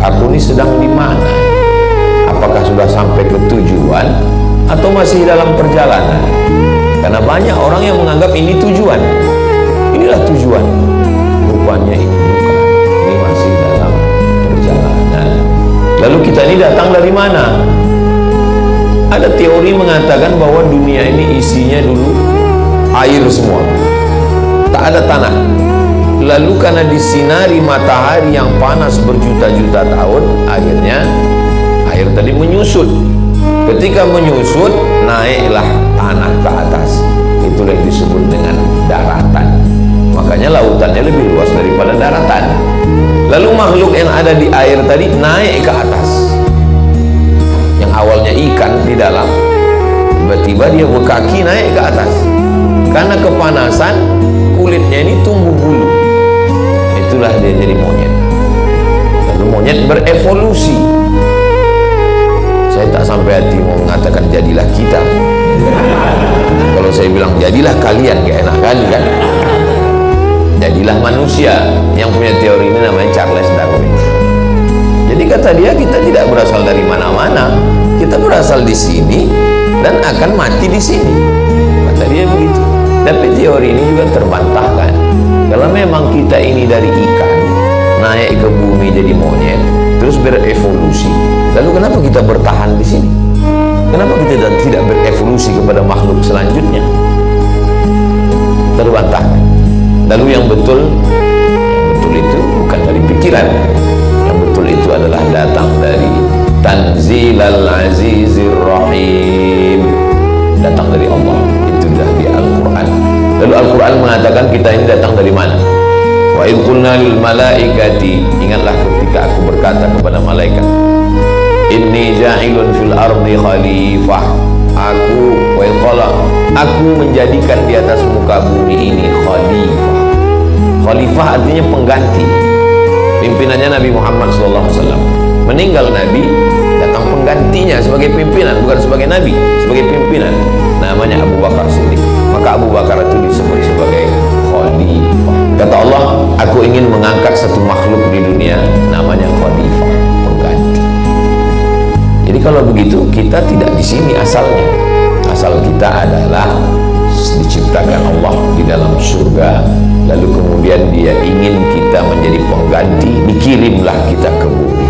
aku ini sedang di mana? Apakah sudah sampai ke tujuan atau masih dalam perjalanan? Karena banyak orang yang menganggap ini tujuan. Inilah tujuan. Rupanya ini bukan. Ini masih dalam perjalanan. Lalu kita ini datang dari mana? Ada teori mengatakan bahwa dunia ini isinya dulu air semua, tak ada tanah. Lalu karena disinari matahari yang panas berjuta-juta tahun, akhirnya air tadi menyusut. Ketika menyusut, naiklah tanah ke atas. Itulah yang disebut dengan daratan. Makanya lautannya lebih luas daripada daratan. Lalu makhluk yang ada di air tadi naik ke atas. Yang awalnya ikan di dalam, tiba-tiba dia berkaki naik ke atas. Karena kepanasan, kulitnya ini tumbuh bulu. Itulah dia jadi monyet. Lalu monyet berevolusi. Saya tak sampai hati mau mengatakan jadilah kita. Kalau saya bilang jadilah kalian, gak enak kali kan. Jadilah manusia. Yang punya teori ini namanya Charles Darwin. Jadi kata dia, kita tidak berasal dari mana-mana, kita berasal di sini dan akan mati di sini. Kata dia begitu. Tapi teori ini juga terbantahkan. Kalau memang kita ini dari ikan naik ke bumi jadi monyet, terus berevolusi, lalu kenapa kita bertahan di sini? Kenapa kita tidak berevolusi kepada makhluk selanjutnya? Terbantahkan. Lalu yang betul itu bukan dari pikiran. Yang betul itu adalah datang dari Tanzilal Azizir Rahim, datang dari Allah. Itulah di Al-Quran. Lalu Al-Quran mengatakan kita ini datang dari mana? Wa idh qulna lil malaikati, ingatlah ketika aku berkata kepada malaikat, inni ja'ilun fil ardi khalifah, aku menjadikan di atas muka bumi ini khalifah. Khalifah artinya pengganti. Pimpinannya Nabi Muhammad SAW. Meninggal Nabi, datang penggantinya sebagai pimpinan, bukan sebagai Nabi, sebagai pimpinan. Namanya Abu Bakar Siddiq. Maka Abu Bakar itu disebut sebagai khalifah. Kata Allah, aku ingin mengangkat satu makhluk di dunia, namanya khalifah, pengganti. Jadi kalau begitu, kita tidak di sini asalnya. Asal kita adalah diciptakan Allah di dalam surga, lalu kemudian dia ingin kita menjadi pengganti, dikirimlah kita ke bumi.